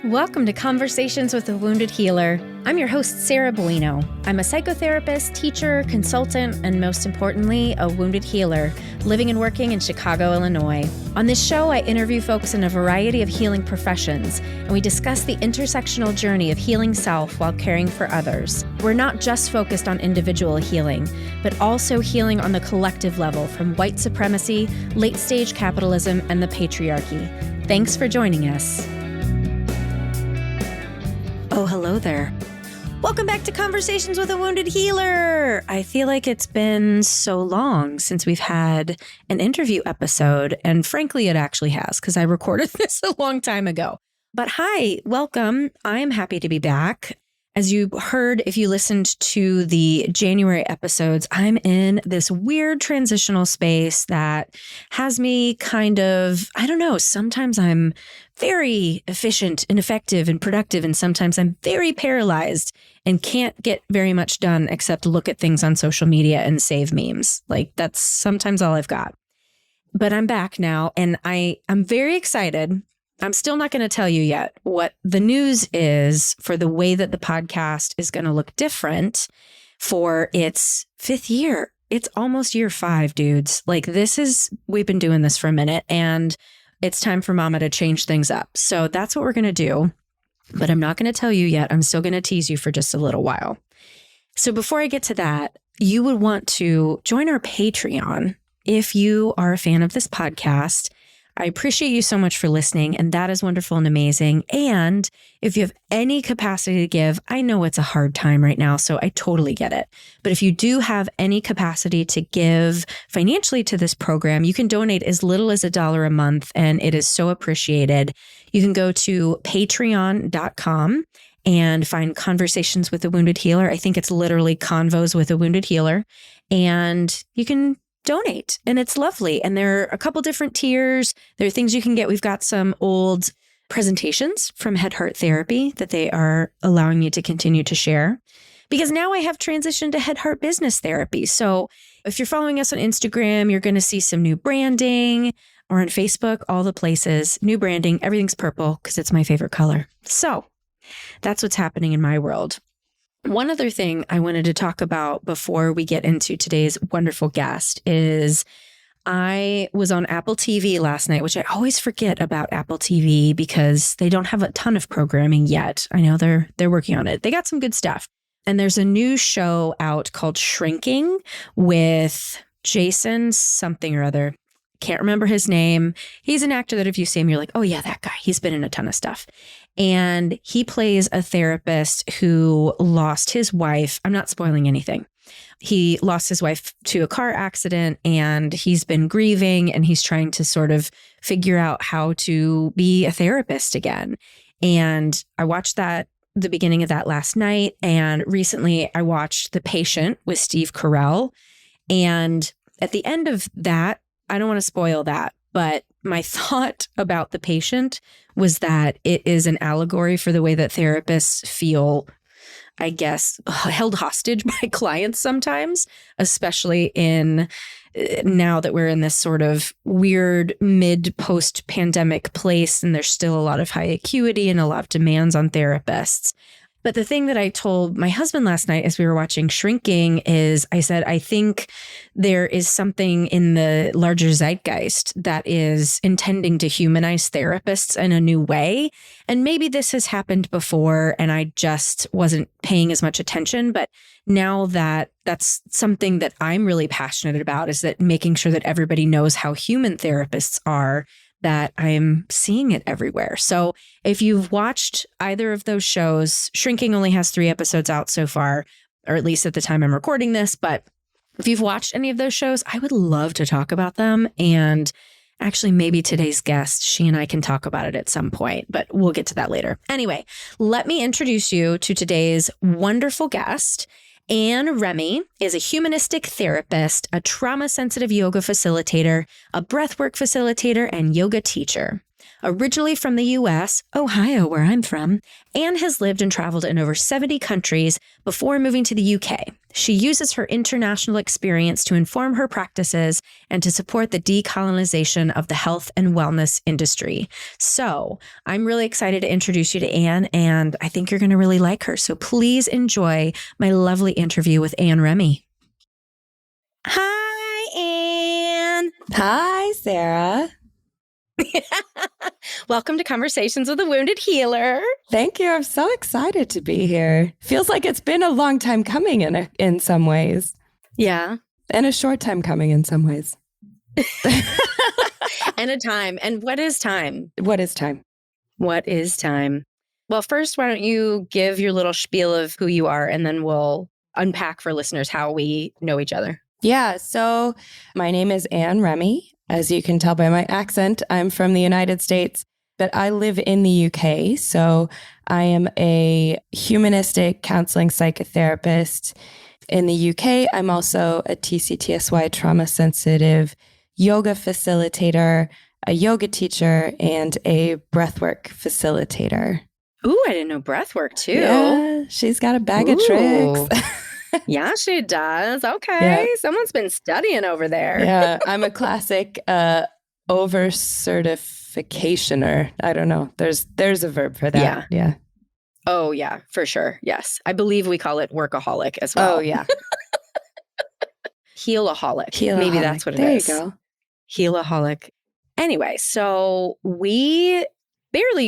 Welcome to Conversations with a Wounded Healer. I'm your host, Sarah Bueno. I'm a psychotherapist, teacher, consultant, and most importantly, a wounded healer living and working in Chicago, Illinois. On this show, I interview folks in a variety of healing professions, and we discuss the intersectional journey of healing self while caring for others. We're not just focused on individual healing, but also healing on the collective level from white supremacy, late-stage capitalism, and the patriarchy. Thanks for joining us. Oh, hello there. Welcome back to Conversations with a Wounded Healer. I feel like it's been so long since we've had an interview episode, and frankly, it actually has, because I recorded this a long time ago. But hi, welcome. I'm happy to be back. As you heard, if you listened to the January episodes, I'm in this weird transitional space that has me kind of, I don't know, sometimes I'm very efficient and effective and productive, and sometimes I'm very paralyzed and can't get very much done except look at things on social media and save memes. Like, that's sometimes all I've got. But I'm back now, and I'm very excited. I'm still not going to tell you yet what the news is for the way that the podcast is going to look different for its 5th year. It's almost year 5, dudes. Like, we've been doing this for a minute, and it's time for Mama to change things up. So that's what we're going to do. But I'm not going to tell you yet. I'm still going to tease you for just a little while. So before I get to that, you would want to join our Patreon if you are a fan of this podcast. I appreciate you so much for listening, and that is wonderful and amazing. And if you have any capacity to give, I know it's a hard time right now, so I totally get it. But if you do have any capacity to give financially to this program, you can donate as little as $1 a month, and it is so appreciated. You can go to patreon.com and find Conversations with a Wounded Healer. I think it's literally Convos with a Wounded Healer. And you can donate, and it's lovely. And there are a couple different tiers. There are things you can get. We've got some old presentations from Head Heart Therapy that they are allowing me to continue to share, because now I have transitioned to Head Heart Business Therapy. So if you're following us on Instagram, you're going to see some new branding, or on Facebook, all the places, new branding. Everything's purple because it's my favorite color. So that's what's happening in my world. One other thing I wanted to talk about before we get into today's wonderful guest is I was on Apple TV last night, which I always forget about Apple TV because they don't have a ton of programming yet. I know they're working on it. They got some good stuff. And there's a new show out called Shrinking with Jason something or other. Can't remember his name. He's an actor that if you see him, you're like, oh yeah, that guy. He's been in a ton of stuff. And he plays a therapist who lost his wife. I'm not spoiling anything. He lost his wife to a car accident, and he's been grieving, and he's trying to sort of figure out how to be a therapist again. And I watched the beginning of that last night. And recently I watched The Patient with Steve Carell. And at the end of that, I don't want to spoil that, but my thought about The Patient was that it is an allegory for the way that therapists feel, I guess, held hostage by clients sometimes, especially now that we're in this sort of weird mid-post-pandemic place, and there's still a lot of high acuity and a lot of demands on therapists. But the thing that I told my husband last night as we were watching Shrinking is I said, I think there is something in the larger zeitgeist that is intending to humanize therapists in a new way. And maybe this has happened before and I just wasn't paying as much attention. But now that's something that I'm really passionate about, is that making sure that everybody knows how human therapists are, that I'm seeing it everywhere. So if you've watched either of those shows, Shrinking only has 3 episodes out so far, or at least at the time I'm recording this. But if you've watched any of those shows, I would love to talk about them. And actually, maybe today's guest, she and I can talk about it at some point, but we'll get to that later. Anyway, let me introduce you to today's wonderful guest. Anne Remy is a humanistic therapist, a trauma-sensitive yoga facilitator, a breathwork facilitator, and yoga teacher. Originally from the US, Ohio, where I'm from, Anne has lived and traveled in over 70 countries before moving to the UK. She uses her international experience to inform her practices and to support the decolonization of the health and wellness industry. So I'm really excited to introduce you to Anne, and I think you're going to really like her. So please enjoy my lovely interview with Anne Remy. Hi, Anne. Hi, Sarah. Welcome to Conversations with a Wounded Healer. Thank you. I'm so excited to be here. Feels like it's been a long time coming in some ways. Yeah. And a short time coming in some ways. And a time. And what is time? What is time? What is time? Well, first, why don't you give your little spiel of who you are, and then we'll unpack for listeners how we know each other. Yeah. So my name is Anne Remy. As you can tell by my accent, I'm from the United States, but I live in the UK. So I am a humanistic counseling psychotherapist in the UK. I'm also a TCTSY trauma sensitive yoga facilitator, a yoga teacher, and a breathwork facilitator. Ooh, I didn't know breathwork too. Yeah, she's got a bag of tricks. Yeah, she does. Okay. Yeah. Someone's been studying over there. Yeah, I'm a classic over-certificationer. I don't know. There's a verb for that. Yeah. Oh, yeah, for sure. Yes. I believe we call it workaholic as well. Oh, yeah. Healaholic. Maybe that's what it is. There you go. Healaholic. Anyway, so we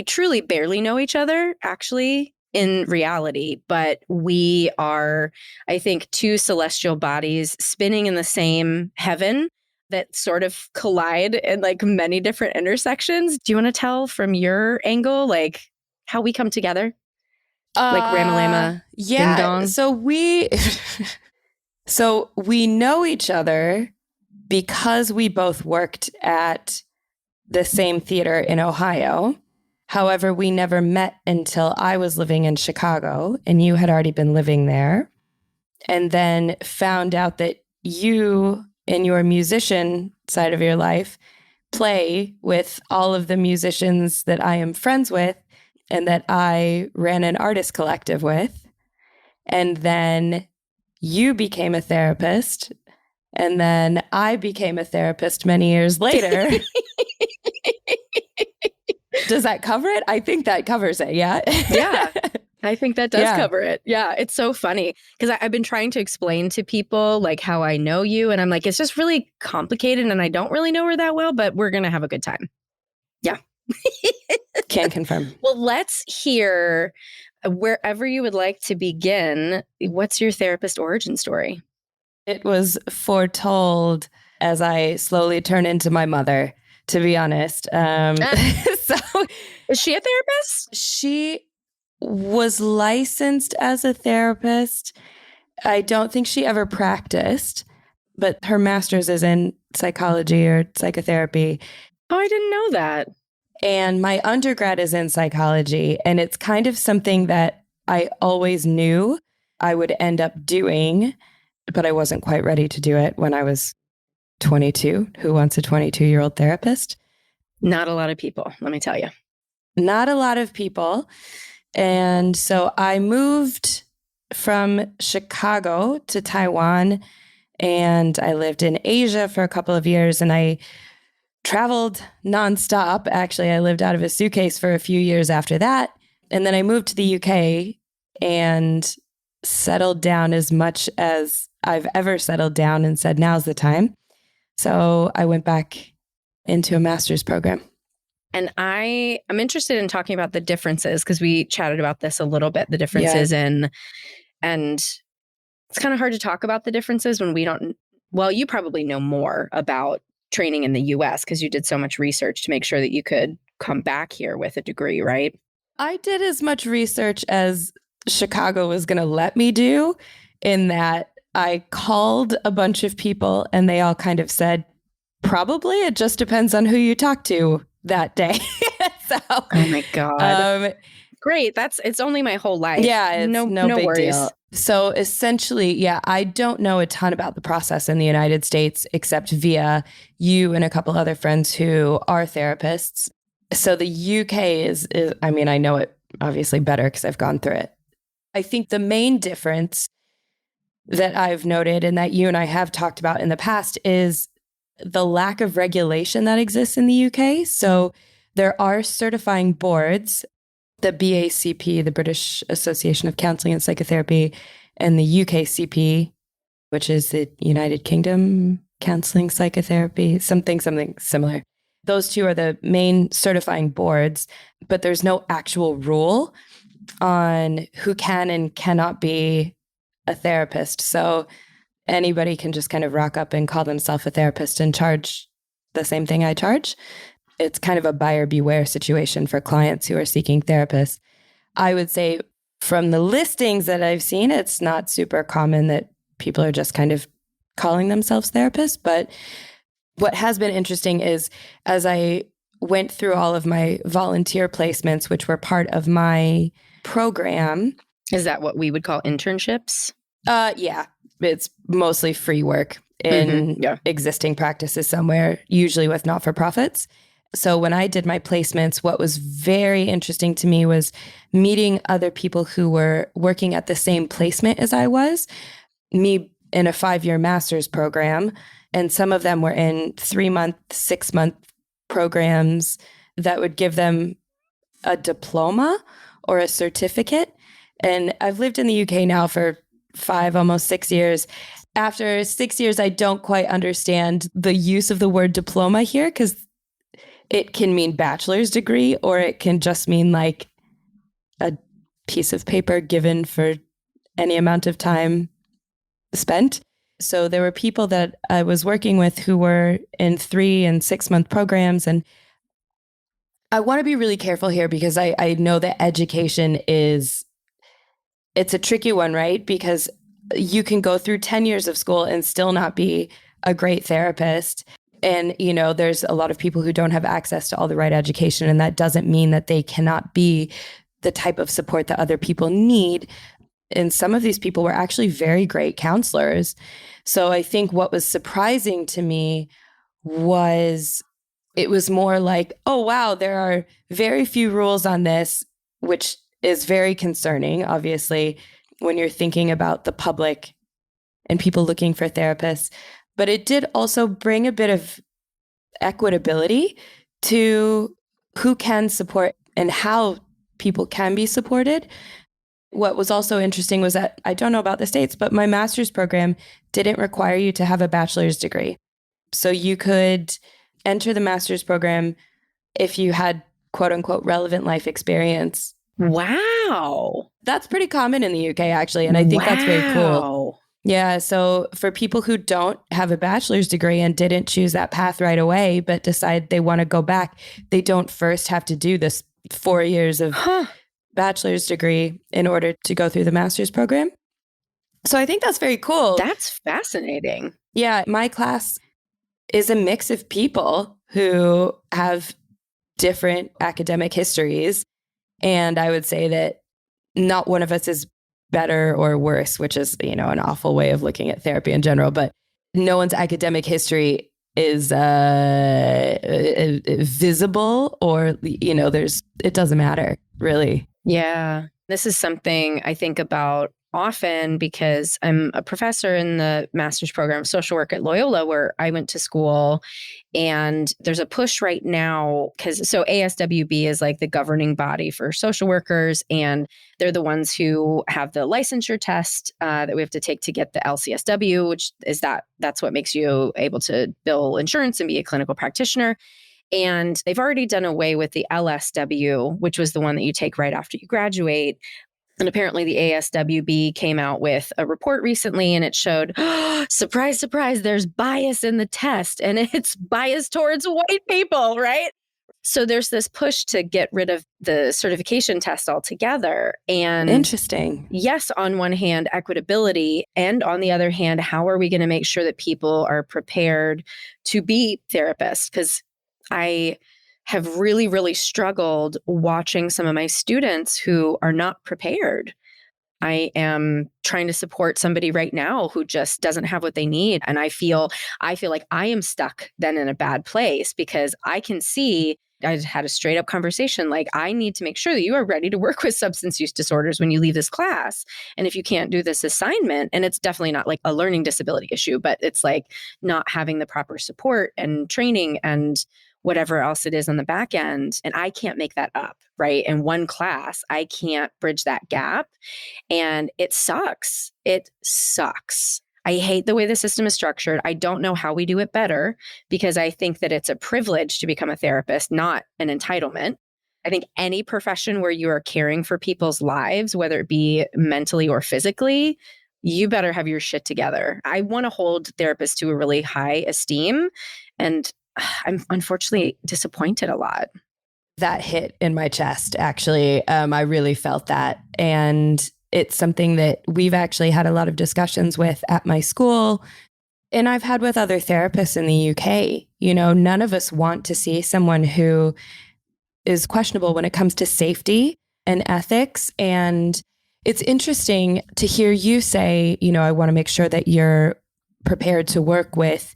truly barely know each other, actually, in reality, but we are, I think, two celestial bodies spinning in the same heaven that sort of collide in like many different intersections. Do you want to tell from your angle, like how we come together? Like Ramalama, yeah. Ding Dong? So we know each other because we both worked at the same theater in Ohio. However, we never met until I was living in Chicago and you had already been living there. And then found out that you, in your musician side of your life, play with all of the musicians that I am friends with and that I ran an artist collective with. And then you became a therapist. And then I became a therapist many years later. Does that cover it? I think that covers it. Yeah. Yeah. I think that does cover it. Yeah. It's so funny because I've been trying to explain to people like how I know you. And I'm like, it's just really complicated and I don't really know her that well, but we're going to have a good time. Yeah. Can confirm. Well, let's hear wherever you would like to begin. What's your therapist origin story? It was foretold as I slowly turn into my mother, to be honest. So is she a therapist? She was licensed as a therapist. I don't think she ever practiced, but her master's is in psychology or psychotherapy. Oh, I didn't know that. And my undergrad is in psychology. And it's kind of something that I always knew I would end up doing, but I wasn't quite ready to do it when I was 22. Who wants a 22-year-old therapist? Not a lot of people, let me tell you. Not a lot of people. And so I moved from Chicago to Taiwan, and I lived in Asia for a couple of years, and I traveled nonstop. Actually, I lived out of a suitcase for a few years after that. And then I moved to the UK and settled down as much as I've ever settled down and said, now's the time. So I went back into a master's program. And I'm interested in talking about the differences because we chatted about this a little bit, the differences and it's kind of hard to talk about the differences when we don't, well, you probably know more about training in the US because you did so much research to make sure that you could come back here with a degree, right? I did as much research as Chicago was going to let me do, in that I called a bunch of people and they all kind of said, probably it just depends on who you talk to that day. Oh my God. Great. It's only my whole life. Yeah. It's no big worries. Deal. So essentially, I don't know a ton about the process in the United States, except via you and a couple other friends who are therapists. So the UK is, I mean, I know it obviously better because I've gone through it. I think the main difference that I've noted and that you and I have talked about in the past is the lack of regulation that exists in the UK. So there are certifying boards, the BACP, the British Association of Counselling and Psychotherapy, and the UKCP, which is the United Kingdom Counselling Psychotherapy, something similar. Those two are the main certifying boards, but there's no actual rule on who can and cannot be a therapist. So anybody can just kind of rock up and call themselves a therapist and charge the same thing I charge. It's kind of a buyer beware situation for clients who are seeking therapists. I would say from the listings that I've seen, it's not super common that people are just kind of calling themselves therapists. But what has been interesting is as I went through all of my volunteer placements, which were part of my program. Is that what we would call internships? Yeah, it's mostly free work in existing practices somewhere, usually with not-for-profits. So when I did my placements, what was very interesting to me was meeting other people who were working at the same placement as I was, me in a 5-year master's program, and some of them were in 3-month, 6-month programs that would give them a diploma or a certificate. And I've lived in the UK now for 5, almost 6 years. After 6 years, I don't quite understand the use of the word diploma here because it can mean bachelor's degree or it can just mean like a piece of paper given for any amount of time spent. So there were people that I was working with who were in 3 and 6-month programs. And I want to be really careful here because I know that education it's a tricky one, right? Because you can go through 10 years of school and still not be a great therapist. And, you know, there's a lot of people who don't have access to all the right education. And that doesn't mean that they cannot be the type of support that other people need. And some of these people were actually very great counselors. So I think what was surprising to me was it was more like, oh, wow, there are very few rules on this, which is very concerning, obviously, when you're thinking about the public and people looking for therapists. But it did also bring a bit of equitability to who can support and how people can be supported. What was also interesting was that, I don't know about the States, but my master's program didn't require you to have a bachelor's degree. So you could enter the master's program if you had quote unquote relevant life experience. Wow. That's pretty common in the UK, actually. And I think that's very cool. Yeah. So for people who don't have a bachelor's degree and didn't choose that path right away, but decide they want to go back, they don't first have to do this 4 years of bachelor's degree in order to go through the master's program. So I think that's very cool. That's fascinating. Yeah. My class is a mix of people who have different academic histories. And I would say that not one of us is better or worse, which is, you know, an awful way of looking at therapy in general, but no one's academic history is visible or, you know, it doesn't matter really. Yeah. This is something I think about often because I'm a professor in the master's program of social work at Loyola, where I went to school. And there's a push right now because ASWB is like the governing body for social workers. And they're the ones who have the licensure test that we have to take to get the LCSW, which is that's what makes you able to bill insurance and be a clinical practitioner. And they've already done away with the LSW, which was the one that you take right after you graduate. And apparently the ASWB came out with a report recently and it showed, surprise, surprise, there's bias in the test and it's biased towards white people, right? So there's this push to get rid of the certification test altogether. And interesting. Yes, on one hand, equitability. And on the other hand, how are we going to make sure that people are prepared to be therapists? Because I have really, really struggled watching some of my students who are not prepared. I am trying to support somebody right now who just doesn't have what they need. And I feel like I am stuck then in a bad place because I can see I had a straight up conversation like, I need to make sure that you are ready to work with substance use disorders when you leave this class. And if you can't do this assignment, and it's definitely not like a learning disability issue, but it's like not having the proper support and training and whatever else it is on the back end. And I can't make that up, right? In one class, I can't bridge that gap. And it sucks. It sucks. I hate the way the system is structured. I don't know how we do it better because I think that it's a privilege to become a therapist, not an entitlement. I think any profession where you are caring for people's lives, whether it be mentally or physically, you better have your shit together. I want to hold therapists to a really high esteem, and I'm unfortunately disappointed a lot. That hit in my chest, actually. I really felt that. And it's something that we've actually had a lot of discussions with at my school. And I've had with other therapists in the UK. You know, none of us want to see someone who is questionable when it comes to safety and ethics. And it's interesting to hear you say, you know, I want to make sure that you're prepared to work with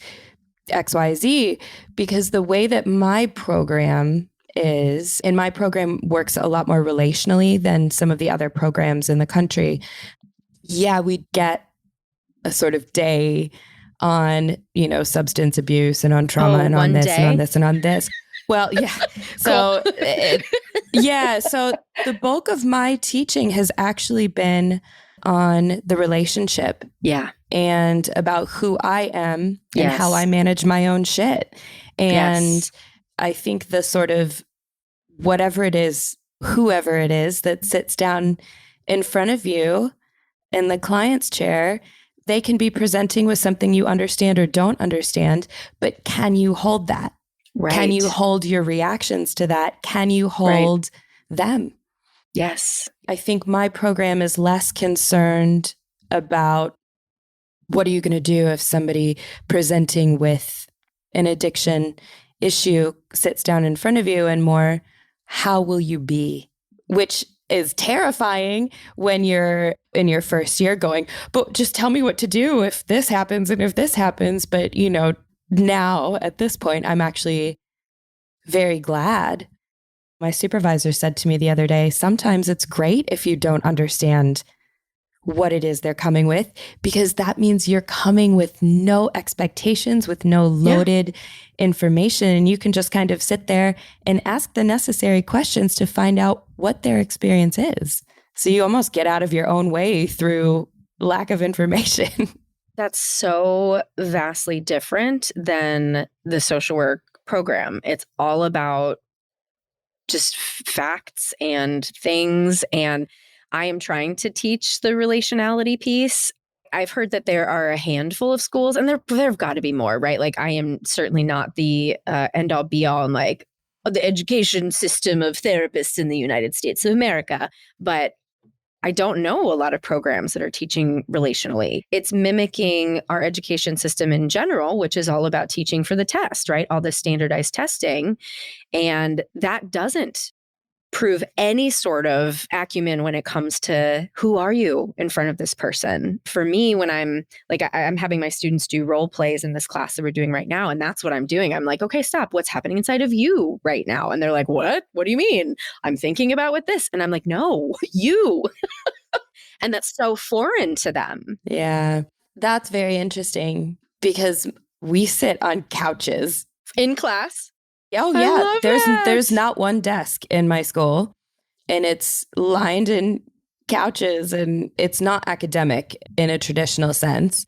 XYZ, because the way that my program is, and my program works a lot more relationally than some of the other programs in the country. Yeah, we get a sort of day on, you know, substance abuse and on trauma and on this and on this and on this. Well, yeah. So, so the bulk of my teaching has actually been on the relationship. Yeah. And about who I am and how I manage my own shit. And I think the sort of whatever it is, whoever it is that sits down in front of you in the client's chair, they can be presenting with something you understand or don't understand, but can you hold that? Right. Can you hold your reactions to that? Can you hold them? Yes. I think my program is less concerned about what are you going to do if somebody presenting with an addiction issue sits down in front of you, and more, how will you be? Which is terrifying when you're in your first year going, but just tell me what to do if this happens and if this happens. But, you know, now at this point, I'm actually very glad. My supervisor said to me the other day, sometimes it's great if you don't understand what it is they're coming with, because that means you're coming with no expectations, with no loaded information. And you can just kind of sit there and ask the necessary questions to find out what their experience is. So you almost get out of your own way through lack of information. That's so vastly different than the social work program. It's all about just facts and things. And I am trying to teach the relationality piece. I've heard that there are a handful of schools, and there have got to be more, right? Like, I am certainly not the end all be all in like the education system of therapists in the United States of America, but I don't know a lot of programs that are teaching relationally. It's mimicking our education system in general, which is all about teaching for the test, right? All the standardized testing. And that doesn't prove any sort of acumen when it comes to who are you in front of this person. For me, when I'm like, I'm having my students do role plays in this class that we're doing right now. And that's what I'm doing. I'm like, okay, stop. What's happening inside of you right now? And they're like, what? What do you mean? I'm thinking about with this. And I'm like, no, you. And that's so foreign to them. Yeah, that's very interesting because we sit on couches in class. Oh yeah, there's not one desk in my school, and it's lined in couches, and it's not academic in a traditional sense.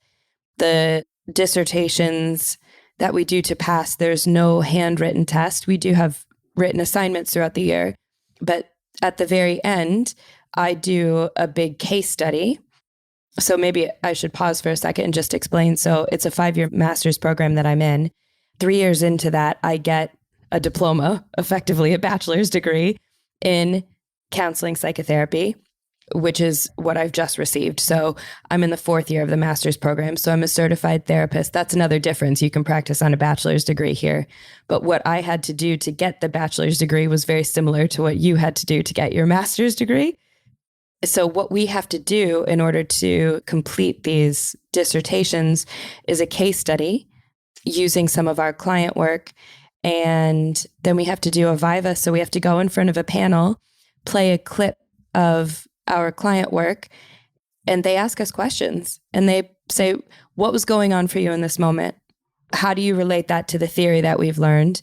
The dissertations that we do to pass, there's no handwritten test. We do have written assignments throughout the year, but at the very end, I do a big case study. So maybe I should pause for a second and just explain. So it's a 5-year master's program that I'm in. 3 years into that, I get a diploma, effectively a bachelor's degree in counseling psychotherapy, which is what I've just received. So I'm in the 4th year of the master's program. So I'm a certified therapist. That's another difference. You can practice on a bachelor's degree here. But what I had to do to get the bachelor's degree was very similar to what you had to do to get your master's degree. So what we have to do in order to complete these dissertations is a case study using some of our client work. And then we have to do a viva. So we have to go in front of a panel, play a clip of our client work, and they ask us questions. And they say, what was going on for you in this moment? How do you relate that to the theory that we've learned?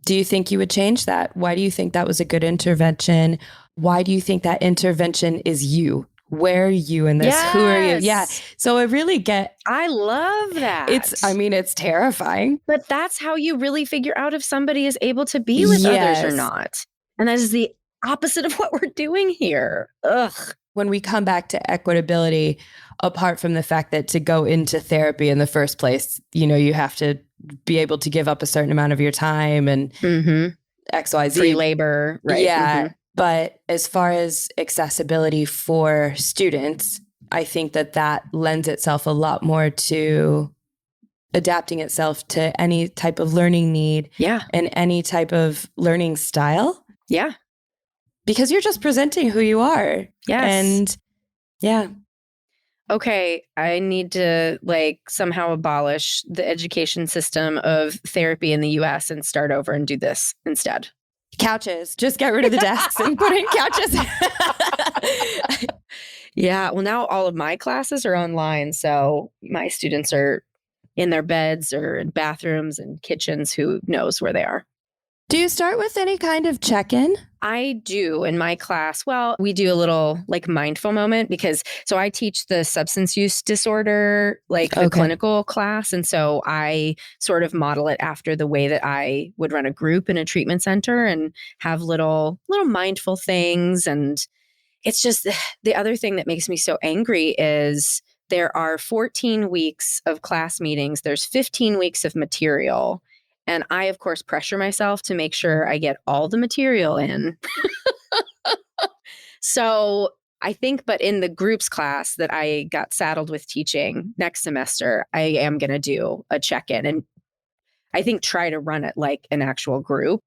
Do you think you would change that? Why do you think that was a good intervention? Why do you think that intervention is you? Where are you in this? Yes. Who are you? Yeah. So I really I love that. It's terrifying. But that's how you really figure out if somebody is able to be with others or not. And that is the opposite of what we're doing here. Ugh. When we come back to equitability, apart from the fact that to go into therapy in the first place, you have to be able to give up a certain amount of your time and XYZ. Free labor, right? Yeah. But as far as accessibility for students, I think that lends itself a lot more to adapting itself to any type of learning need and any type of learning style. Yeah. Because you're just presenting who you are. Yes. And yeah. Okay, I need to somehow abolish the education system of therapy in the US and start over and do this instead. Couches. Just get rid of the desks and put in couches. Yeah. Well, now all of my classes are online. So my students are in their beds or in bathrooms and kitchens. Who knows where they are? Do you start with any kind of check-in? I do in my class. Well, we do a little mindful moment because I teach the substance use disorder, the clinical class. And so I sort of model it after the way that I would run a group in a treatment center and have little mindful things. And it's just the other thing that makes me so angry is there are 14 weeks of class meetings. There's 15 weeks of material. And I, of course, pressure myself to make sure I get all the material in. So I think, but in the groups class that I got saddled with teaching next semester, I am going to do a check-in and I think try to run it like an actual group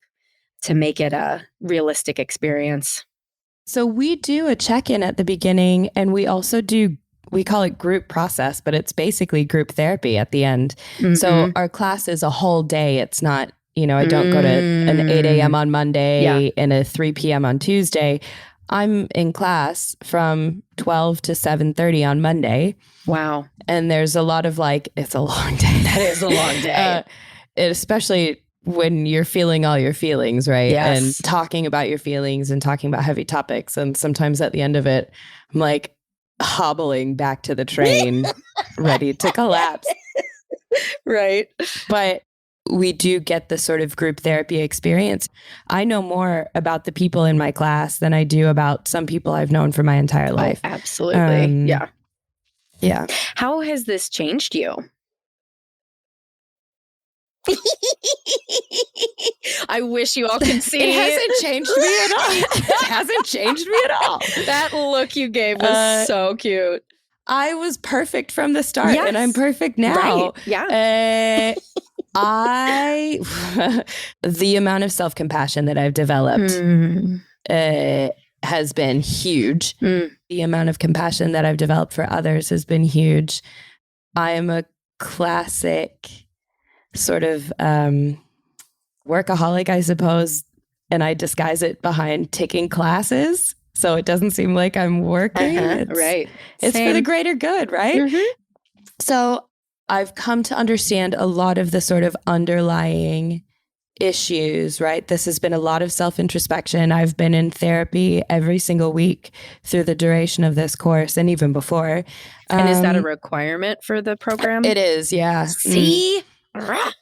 to make it a realistic experience. So we do a check-in at the beginning and we also do, we call it group process, but it's basically group therapy at the end. Mm-hmm. So our class is a whole day. It's not, I don't go to an 8 a.m. on Monday and a 3 p.m. on Tuesday. I'm in class from 12 to 7:30 on Monday. Wow. And there's a lot of it's a long day. That is a long day. Especially when you're feeling all your feelings, right? Yes. And talking about your feelings and talking about heavy topics. And sometimes at the end of it, I'm hobbling back to the train, ready to collapse. Right. But we do get the sort of group therapy experience. I know more about the people in my class than I do about some people I've known for my entire life. Oh, absolutely. Yeah. Yeah. How has this changed you? I wish you all could see. It hasn't changed me at all. It hasn't changed me at all. That look you gave was so cute. I was perfect from the start and I'm perfect now. Right. Yeah. The amount of self-compassion that I've developed has been huge. The amount of compassion that I've developed for others has been huge. I am a classic sort of workaholic, I suppose, and I disguise it behind taking classes. So it doesn't seem like I'm working. Right. It's for the greater good, right? Mm-hmm. So I've come to understand a lot of the sort of underlying issues, right? This has been a lot of self-introspection. I've been in therapy every single week through the duration of this course and even before. And is that a requirement for the program? It is, yeah. See? Why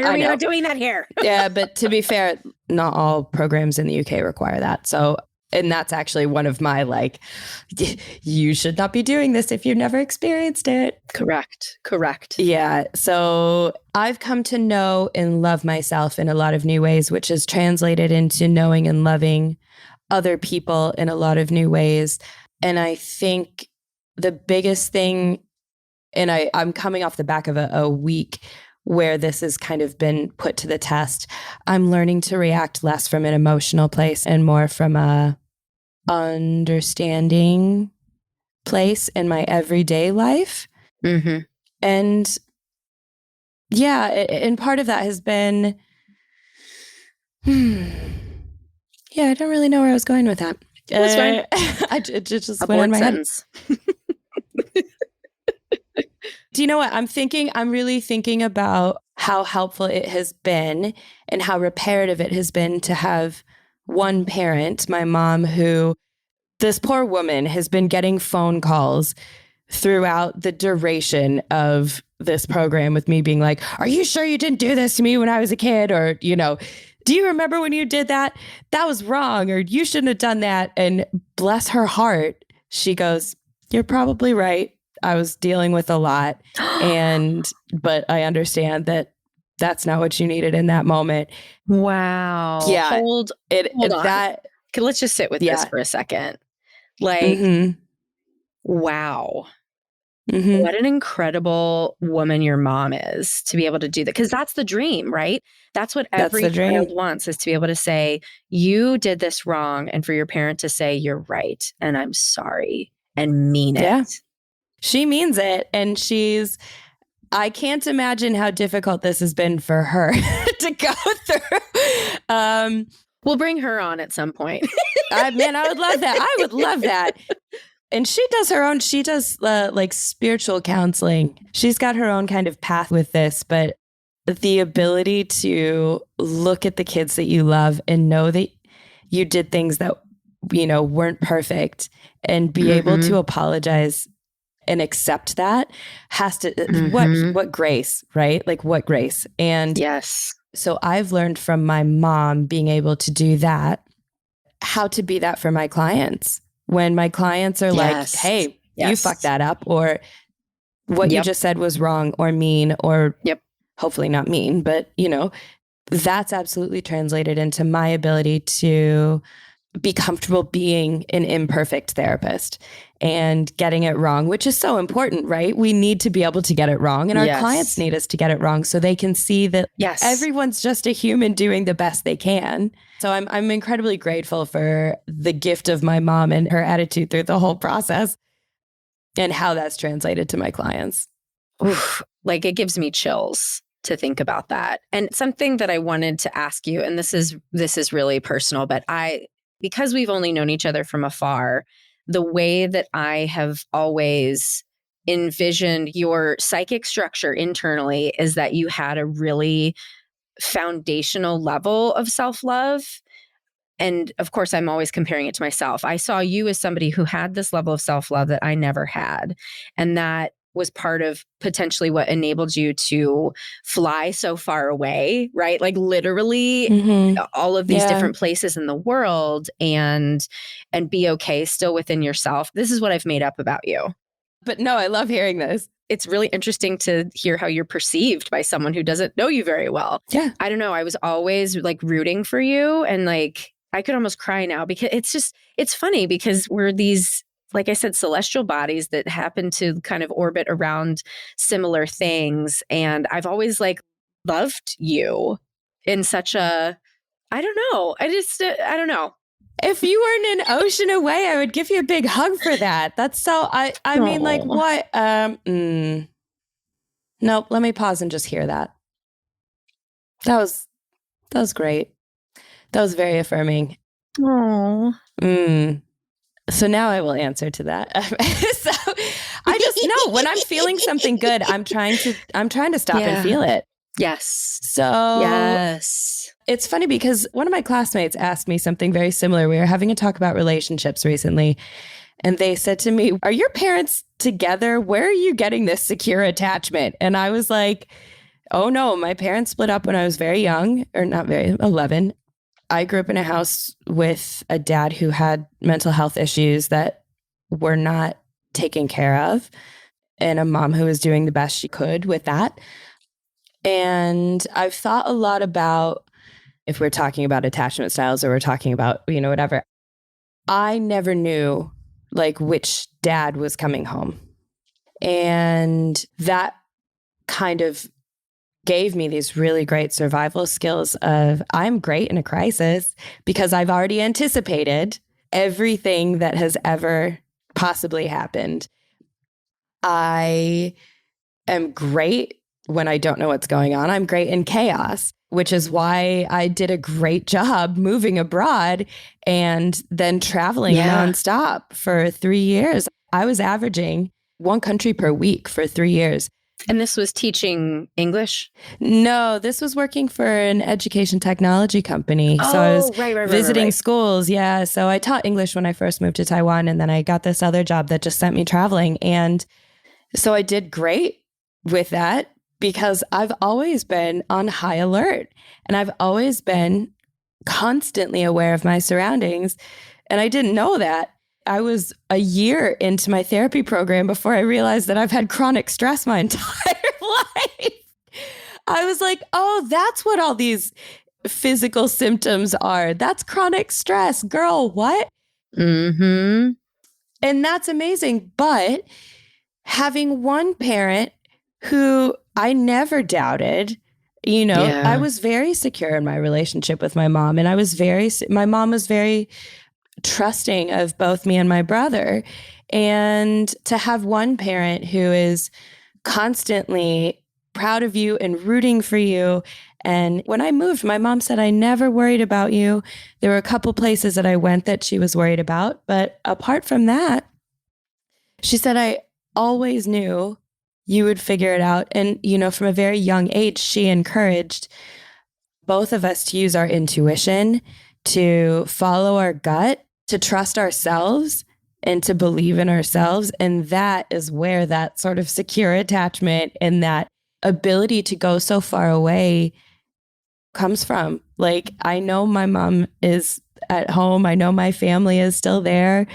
are we not doing that here? Yeah, but to be fair, not all programs in the UK require that. So, and that's actually one of my you should not be doing this if you've never experienced it. Correct. Yeah. So I've come to know and love myself in a lot of new ways, which is translated into knowing and loving other people in a lot of new ways. And I think the biggest thing, and I'm coming off the back of a week where this has kind of been put to the test. I'm learning to react less from an emotional place and more from a understanding place in my everyday life. Mm-hmm. And Yeah. And part of that has been, yeah, I don't really know where I was going with that. It was fine. It just A went in board my sentence. head. Do you know what I'm really thinking about how helpful it has been and how reparative it has been to have one parent, my mom, who this poor woman has been getting phone calls throughout the duration of this program with me being like, are you sure you didn't do this to me when I was a kid? Or, do you remember when you did that? That was wrong, or you shouldn't have done that. And bless her heart, she goes, you're probably right. I was dealing with a lot. But I understand that that's not what you needed in that moment. Wow. Yeah. Hold on. Okay, let's just sit with this for a second. Like, wow. What an incredible woman your mom is to be able to do that. Because that's the dream, right? That's what every child wants, is to be able to say, you did this wrong. And for your parent to say, you're right. And I'm sorry, and mean it. Yeah. She means it. And I can't imagine how difficult this has been for her to go through. We'll bring her on at some point. Man, I would love that. I would love that. And she does like spiritual counseling. She's got her own kind of path with this, but the ability to look at the kids that you love and know that you did things that, weren't perfect, and be able to apologize and accept that has to, what grace, right? Like, what grace. And yes. So I've learned from my mom being able to do that, how to be that for my clients. When my clients are like, hey, you fucked that up, or what you just said was wrong or mean, or hopefully not mean, but that's absolutely translated into my ability to be comfortable being an imperfect therapist and getting it wrong, which is so important, right? We need to be able to get it wrong, and our clients need us to get it wrong so they can see that everyone's just a human doing the best they can. So I'm incredibly grateful for the gift of my mom and her attitude through the whole process and how that's translated to my clients. Oof, like, it gives me chills to think about that. And something that I wanted to ask you, and this is really personal, but because we've only known each other from afar, the way that I have always envisioned your psychic structure internally is that you had a really foundational level of self-love. And of course, I'm always comparing it to myself. I saw you as somebody who had this level of self-love that I never had. And that was part of potentially what enabled you to fly so far away, right? Like, literally all of these different places in the world, and be okay still within yourself. This is what I've made up about you. But no, I love hearing this. It's really interesting to hear how you're perceived by someone who doesn't know you very well. Yeah. I don't know. I was always like rooting for you, and like, I could almost cry now, because it's funny because we're these, like I said, celestial bodies that happen to kind of orbit around similar things. And I've always like loved you in such a, I don't know. I don't know. If you weren't an ocean away, I would give you a big hug for that. That's so, I mean, like, what? Nope. Let me pause and just hear that. That was great. That was very affirming. Oh. So now I will answer to that. So I just know when I'm feeling something good, I'm trying to stop and feel it. Yes. So yes. It's funny because one of my classmates asked me something very similar. We were having a talk about relationships recently, and they said to me, "Are your parents together? Where are you getting this secure attachment?" And I was like, "Oh no, my parents split up when I was very young, or not very, 11. I grew up in a house with a dad who had mental health issues that were not taken care of, and a mom who was doing the best she could with that." And I've thought a lot about, if we're talking about attachment styles or we're talking about, whatever, I never knew like which dad was coming home. And that kind of gave me these really great survival skills of, I'm great in a crisis because I've already anticipated everything that has ever possibly happened. I am great when I don't know what's going on. I'm great in chaos, which is why I did a great job moving abroad and then traveling nonstop for 3 years. I was averaging one country per week for 3 years. And this was teaching English? No, this was working for an education technology company. So I was visiting schools. Yeah. So I taught English when I first moved to Taiwan. And then I got this other job that just sent me traveling. And so I did great with that because I've always been on high alert and I've always been constantly aware of my surroundings. And I didn't know that. I was a year into my therapy program before I realized that I've had chronic stress my entire life. I was like, oh, that's what all these physical symptoms are. That's chronic stress. Girl, what? Mm-hmm. And that's amazing. But having one parent who I never doubted, I was very secure in my relationship with my mom. And my mom was very trusting of both me and my brother. And to have one parent who is constantly proud of you and rooting for you. And when I moved, my mom said, I never worried about you. There were a couple places that I went that she was worried about. But apart from that, she said, I always knew you would figure it out. And, from a very young age, she encouraged both of us to use our intuition, to follow our gut, to trust ourselves and to believe in ourselves. And that is where that sort of secure attachment and that ability to go so far away comes from. Like, I know my mom is at home. I know my family is still there.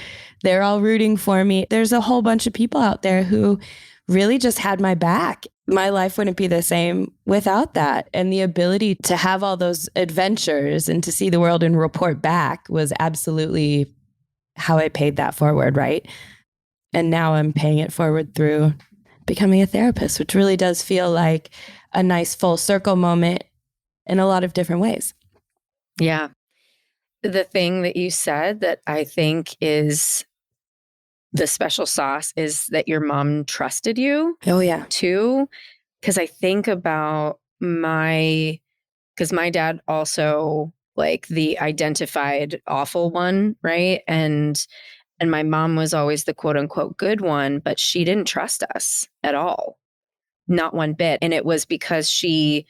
They're all rooting for me. There's a whole bunch of people out there who really just had my back. My life wouldn't be the same without that. And the ability to have all those adventures and to see the world and report back was absolutely how I paid that forward, right? And now I'm paying it forward through becoming a therapist, which really does feel like a nice full circle moment in a lot of different ways. Yeah. The thing that you said that I think is the special sauce is that your mom trusted you. Oh, yeah. Too. Because I think about because my dad also like the identified awful one, right? And my mom was always the quote unquote good one, but she didn't trust us at all. Not one bit. And it was because she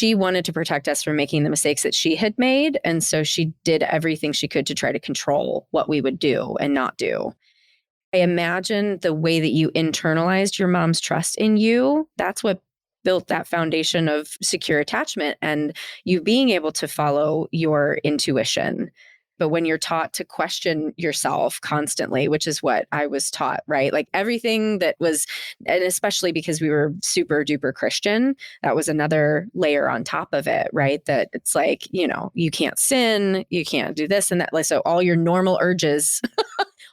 wanted to protect us from making the mistakes that she had made. And so she did everything she could to try to control what we would do and not do. I imagine the way that you internalized your mom's trust in you, that's what built that foundation of secure attachment and you being able to follow your intuition. But when you're taught to question yourself constantly, which is what I was taught, right? Like everything that was, and especially because we were super duper Christian, that was another layer on top of it, right? That it's like, you can't sin, you can't do this and that. So all your normal urges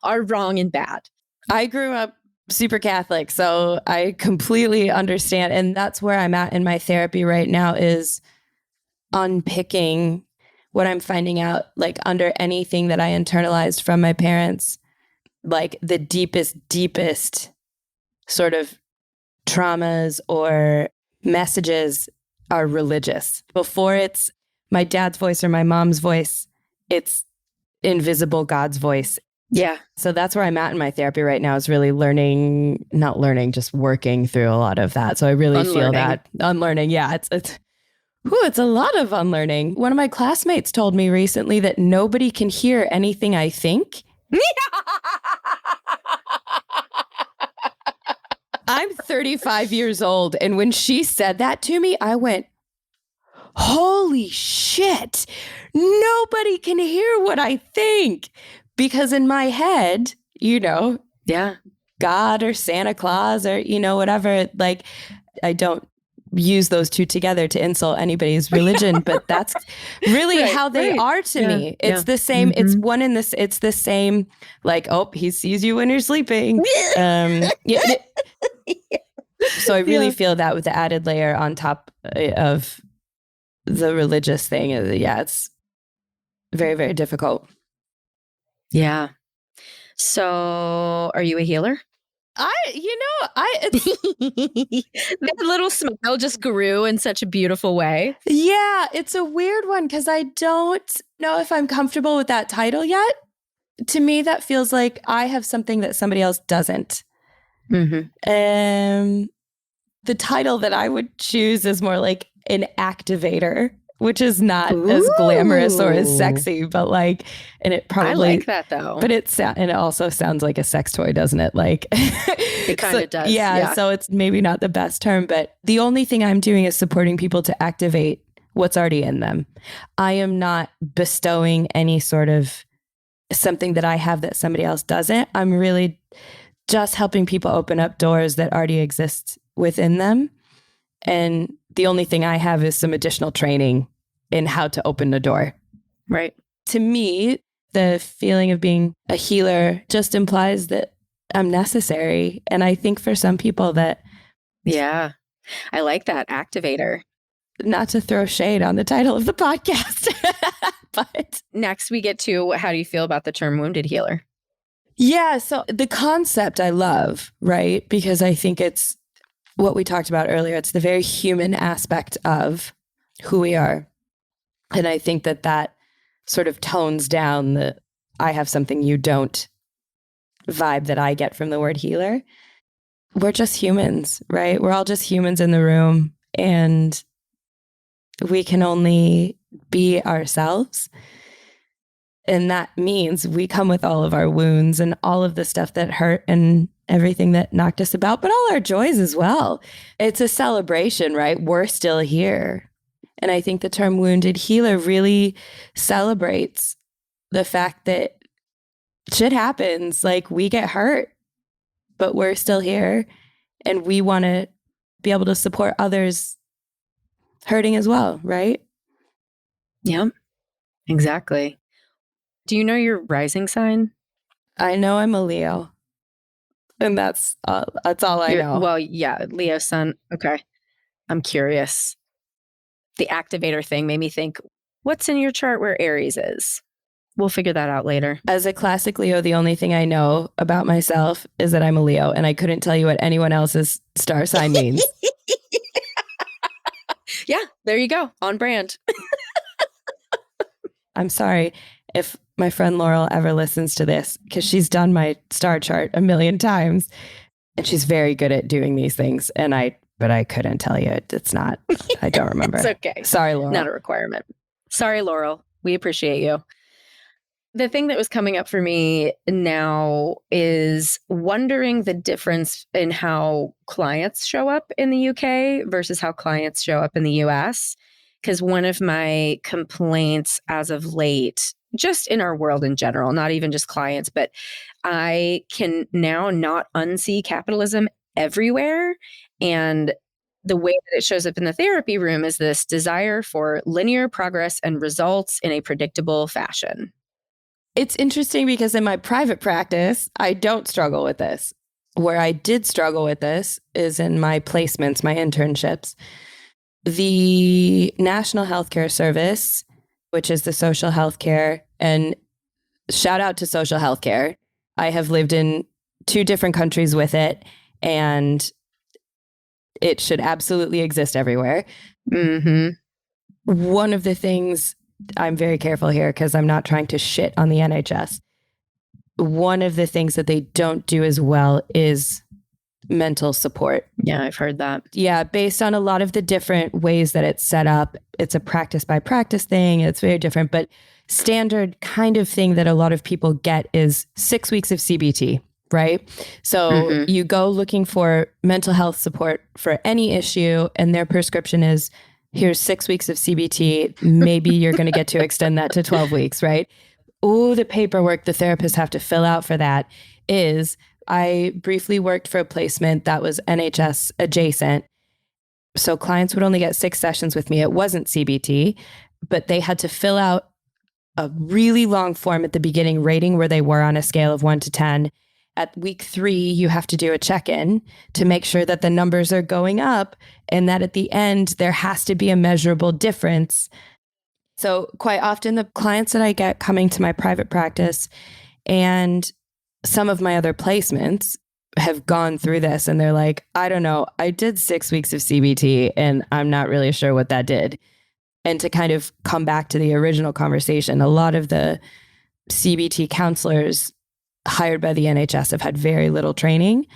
are wrong and bad. I grew up super Catholic, so I completely understand. And that's where I'm at in my therapy right now is unpicking what I'm finding out, like under anything that I internalized from my parents, like the deepest sort of traumas or messages are religious. Before it's my dad's voice or my mom's voice, it's invisible God's voice. Yeah. So that's where I'm at in my therapy right now is really not learning, just working through a lot of that. So I really feel that unlearning. Yeah. It's a lot of unlearning. One of my classmates told me recently that nobody can hear anything I think. I'm 35 years old. And when she said that to me, I went, holy shit, nobody can hear what I think. Because in my head, yeah, God or Santa Claus or, whatever, like I don't use those two together to insult anybody's religion, but that's really how they are to me. It's the same. Mm-hmm. It's one in this. It's the same. Like, oh, he sees you when you're sleeping. So I really feel that with the added layer on top of the religious thing. It's very, very difficult. Yeah. So are you a healer? That little smile just grew in such a beautiful way. Yeah, it's a weird one because I don't know if I'm comfortable with that title yet. To me, that feels like I have something that somebody else doesn't. The title that I would choose is more like an activator, which is not as glamorous or as sexy, but like, and it probably, I like that though. But and it also sounds like a sex toy, doesn't it? Like it kind of does. Yeah. So it's maybe not the best term, but the only thing I'm doing is supporting people to activate what's already in them. I am not bestowing any sort of something that I have that somebody else doesn't. I'm really just helping people open up doors that already exist within them. And the only thing I have is some additional training in how to open the door. Right. To me, the feeling of being a healer just implies that I'm necessary. And I think for some people that... Yeah, I like that, activator. Not to throw shade on the title of the podcast. But next we get to, how do you feel about the term wounded healer? Yeah, so the concept I love, right? Because I think it's what we talked about earlier. It's the very human aspect of who we are. And I think that sort of tones down the I have something you don't vibe that I get from the word healer. We're just humans, right? We're all just humans in the room, and we can only be ourselves. And that means we come with all of our wounds and all of the stuff that hurt and everything that knocked us about, but all our joys as well. It's a celebration, right? We're still here. And I think the term wounded healer really celebrates the fact that shit happens. Like, we get hurt, but we're still here. And we want to be able to support others hurting as well, right? Yeah, exactly. Do you know your rising sign? I know I'm a Leo. And that's all I know. Well, yeah, Leo sun. Okay. I'm curious. The activator thing made me think, what's in your chart where Aries is? We'll figure that out later. As a classic Leo, the only thing I know about myself is that I'm a Leo, and I couldn't tell you what anyone else's star sign means. Yeah, there you go. On brand. I'm sorry if my friend Laurel ever listens to this, because she's done my star chart a million times, and she's very good at doing these things. But I couldn't tell you. It's not. I don't remember. It's okay. Sorry, Laurel. Not a requirement. Sorry, Laurel. We appreciate you. The thing that was coming up for me now is wondering the difference in how clients show up in the UK versus how clients show up in the US. Because one of my complaints as of late, just in our world in general, not even just clients, but I can now not unsee capitalism everywhere. And the way that it shows up in the therapy room is this desire for linear progress and results in a predictable fashion. It's interesting because in my private practice, I don't struggle with this. Where I did struggle with this is in my placements, my internships. The National Healthcare Service, which is the social healthcare, and shout out to social healthcare. I have lived in 2 different countries with it, and it should absolutely exist everywhere. Mm-hmm. One of the things, I'm very careful here because I'm not trying to shit on the NHS. One of the things that they don't do as well is mental support. Yeah, I've heard that. Yeah, based on a lot of the different ways that it's set up. It's a practice by practice thing. It's very different, but standard kind of thing that a lot of people get is 6 weeks of CBT, right? So you go looking for mental health support for any issue, and their prescription is, here's 6 weeks of CBT. Maybe you're going to get to extend that to 12 weeks, right? Oh, the paperwork the therapists have to fill out for that is, I briefly worked for a placement that was NHS adjacent. So clients would only get 6 sessions with me. It wasn't CBT, but they had to fill out a really long form at the beginning, rating where they were on a scale of 1 to 10. At week 3, you have to do a check-in to make sure that the numbers are going up and that at the end, there has to be a measurable difference. So quite often the clients that I get coming to my private practice and some of my other placements, have gone through this and they're like, I don't know, I did 6 weeks of CBT and I'm not really sure what that did. And to kind of come back to the original conversation, a lot of the CBT counselors hired by the NHS have had very little training.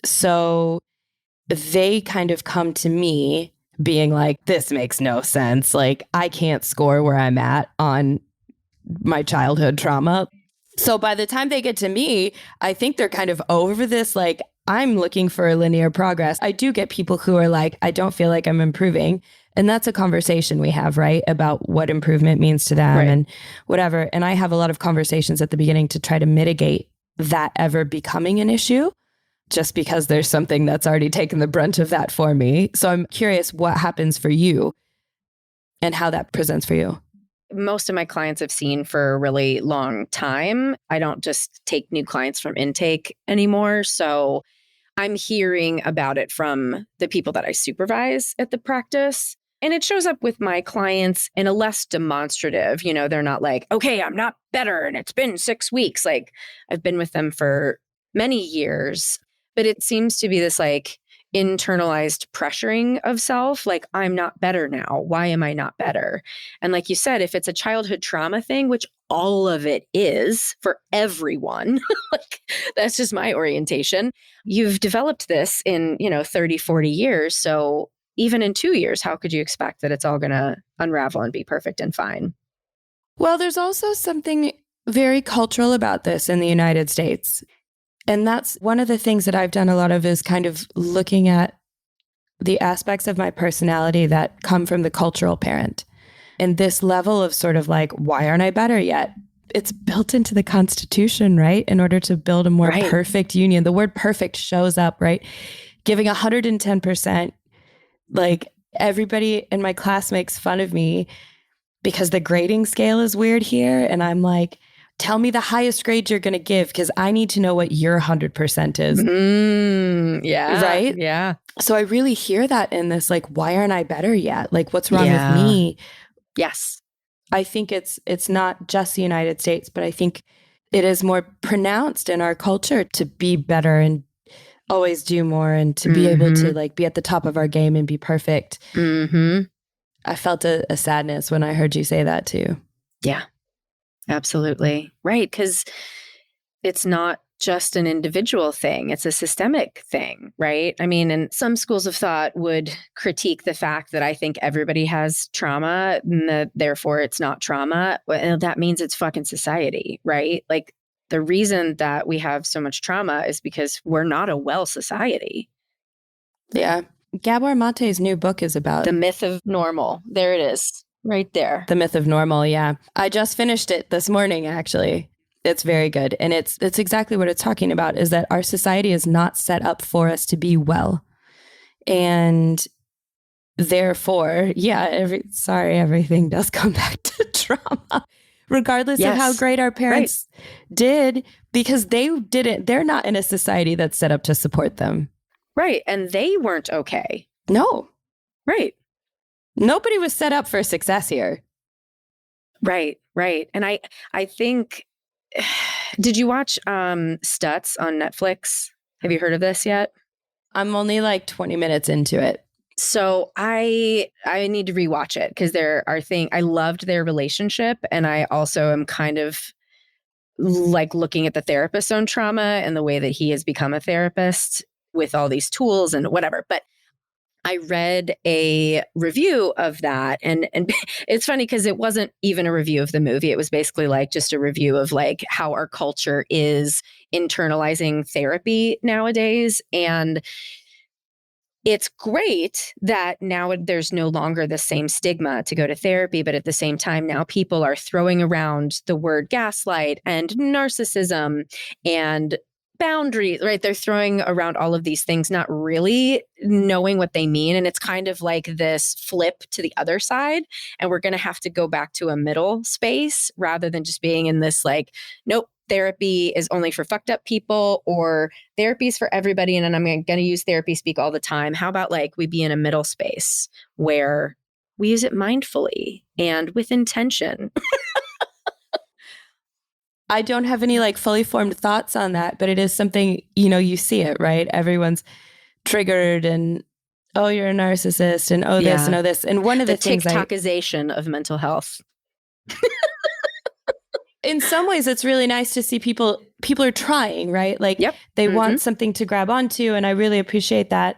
So they kind of come to me being like, this makes no sense. Like, I can't score where I'm at on my childhood trauma. So by the time they get to me, I think they're kind of over this. Like, I'm looking for a linear progress. I do get people who are like, I don't feel like I'm improving. And that's a conversation we have, right? About what improvement means to them and whatever. And I have a lot of conversations at the beginning to try to mitigate that ever becoming an issue, just because there's something that's already taken the brunt of that for me. So I'm curious what happens for you and how that presents for you. Most of my clients I've seen for a really long time. I don't just take new clients from intake anymore. So I'm hearing about it from the people that I supervise at the practice. And it shows up with my clients in a less demonstrative, they're not like, okay, I'm not better and it's been 6 weeks. Like, I've been with them for many years, but it seems to be this like internalized pressuring of self. Like, I'm not better now. Why am I not better? And like you said, if it's a childhood trauma thing, which all of it is for everyone, like, that's just my orientation. You've developed this in, 30, 40 years. So even in 2 years, how could you expect that it's all going to unravel and be perfect and fine? Well, there's also something very cultural about this in the United States. And that's one of the things that I've done a lot of, is kind of looking at the aspects of my personality that come from the cultural parent. And this level of sort of like, why aren't I better yet? It's built into the Constitution, right? In order to build a more perfect union. The word perfect shows up, right? Giving 110%. Like, everybody in my class makes fun of me because the grading scale is weird here. And I'm like, tell me the highest grade you're going to give, because I need to know what your 100% is. Yeah. Right? Yeah. So I really hear that in this, like, why aren't I better yet? Like, what's wrong with me? Yes. I think it's not just the United States, but I think it is more pronounced in our culture to be better and always do more and to be able to like be at the top of our game and be perfect. I felt a sadness when I heard you say that too. Yeah, absolutely. Right. Because it's not just an individual thing. It's a systemic thing, right? I mean, and some schools of thought would critique the fact that I think everybody has trauma and that therefore it's not trauma. Well, that means it's fucking society, right? Like, the reason that we have so much trauma is because we're not a well society. Yeah. Gabor Mate's new book is about The Myth of Normal. There it is, right there. The Myth of Normal. Yeah. I just finished it this morning, actually. It's very good. And it's exactly what it's talking about, is that our society is not set up for us to be well. And therefore, everything does come back to trauma, regardless of how great our parents did, because they're not in a society that's set up to support them. Right. And they weren't okay. No. Right. Nobody was set up for success here. Right. And I think, did you watch Stutz on Netflix? Have you heard of this yet? I'm only like 20 minutes into it. So I need to rewatch it, because I loved their relationship. And I also am kind of like looking at the therapist's own trauma and the way that he has become a therapist with all these tools and whatever. But I read a review of that, and it's funny because it wasn't even a review of the movie. It was basically like just a review of like how our culture is internalizing therapy nowadays. And it's great that now there's no longer the same stigma to go to therapy, but at the same time, now people are throwing around the word gaslight and narcissism and boundaries, right? They're throwing around all of these things, not really knowing what they mean. And it's kind of like this flip to the other side. And we're going to have to go back to a middle space rather than just being in this like, nope, therapy is only for fucked up people, or therapy is for everybody. And I'm going to use therapy speak all the time. How about like we be in a middle space where we use it mindfully and with intention? I don't have any like fully formed thoughts on that, but it is something, you see it, right? Everyone's triggered and, oh, you're a narcissist and this and this. And one of the things TikTokization of mental health. In some ways, it's really nice to see people are trying, right? Like they want something to grab onto. And I really appreciate that.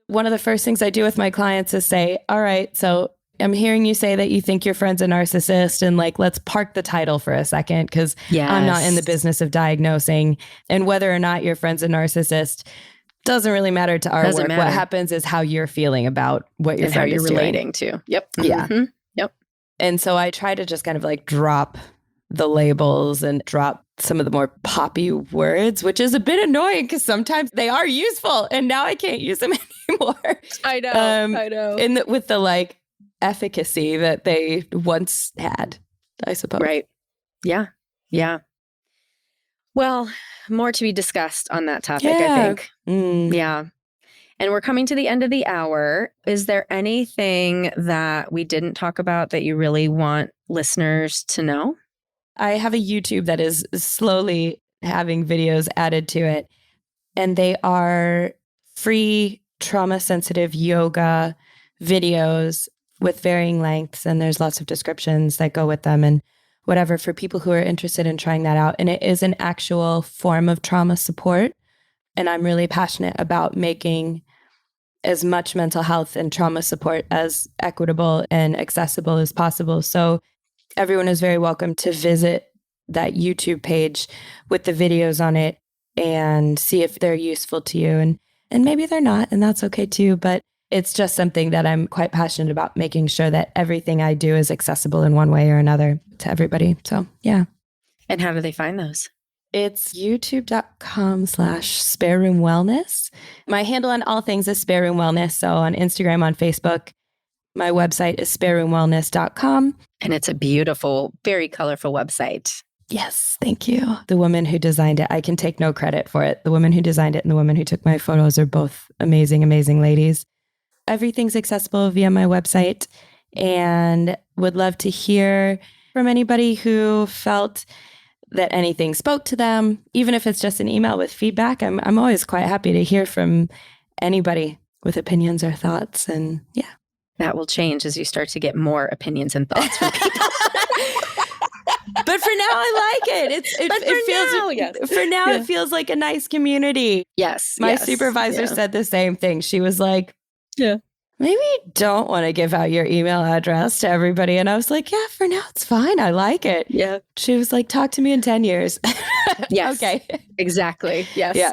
One of the first things I do with my clients is say, all right, so I'm hearing you say that you think your friend's a narcissist, and like, let's park the title for a second, because I'm not in the business of diagnosing. And whether or not your friend's a narcissist doesn't really matter to our work. What happens is how you're feeling about what your friend is relating to. Yep. Yeah. Yep. And so I try to just kind of like drop the labels and drop some of the more poppy words, which is a bit annoying because sometimes they are useful and now I can't use them anymore. I know. With the like efficacy that they once had, I suppose. Right. Yeah. Yeah. Well, more to be discussed on that topic, I think. Yeah. And we're coming to the end of the hour. Is there anything that we didn't talk about that you really want listeners to know? I have a YouTube that is slowly having videos added to it, and they are free trauma-sensitive yoga videos with varying lengths, and there's lots of descriptions that go with them and whatever for people who are interested in trying that out. And it is an actual form of trauma support, and I'm really passionate about making as much mental health and trauma support as equitable and accessible as possible. So everyone is very welcome to visit that YouTube page with the videos on it and see if they're useful to you. And maybe they're not, and that's okay too. But it's just something that I'm quite passionate about, making sure that everything I do is accessible in one way or another to everybody. So, yeah. And how do they find those? It's youtube.com/spareroomwellness. My handle on all things is Spare Room Wellness. So on Instagram, on Facebook, my website is spareroomwellness.com. And it's a beautiful, very colorful website. Yes, thank you. The woman who designed it, I can take no credit for it. The woman who designed it and the woman who took my photos are both amazing, amazing ladies. Everything's accessible via my website, and would love to hear from anybody who felt that anything spoke to them, even if it's just an email with feedback. I'm always quite happy to hear from anybody with opinions or thoughts. And yeah. That will change as you start to get more opinions and thoughts from people. But for now, I like it. It feels like a nice community. Yes. My supervisor said the same thing. She was like, maybe you don't want to give out your email address to everybody. And I was like, yeah, for now, it's fine. I like it. Yeah. She was like, talk to me in 10 years. Yes. Okay. Exactly. Yes. Yeah.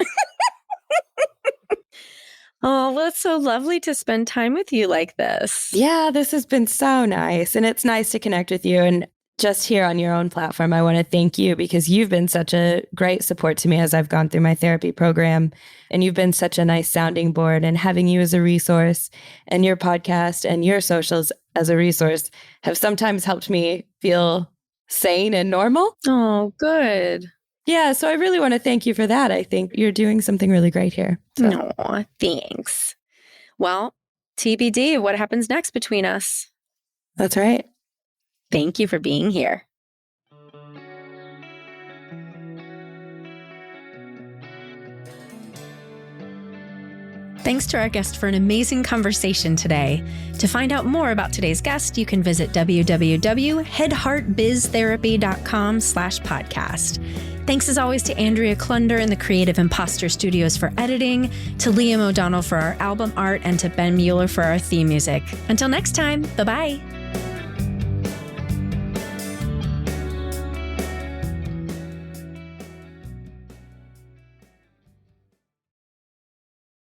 Oh, well, it's so lovely to spend time with you like this. Yeah, this has been so nice. And it's nice to connect with you. And just here on your own platform, I want to thank you because you've been such a great support to me as I've gone through my therapy program. And you've been such a nice sounding board, and having you as a resource and your podcast and your socials as a resource have sometimes helped me feel sane and normal. Oh, good. Yeah, so I really want to thank you for that. I think you're doing something really great here. So. No, thanks. Well, TBD, what happens next between us? That's right. Thank you for being here. Thanks to our guest for an amazing conversation today. To find out more about today's guest, you can visit www.headheartbiztherapy.com/podcast. Thanks as always to Andrea Klunder and the Creative Imposter Studios for editing, to Liam O'Donnell for our album art, and to Ben Mueller for our theme music. Until next time, bye-bye.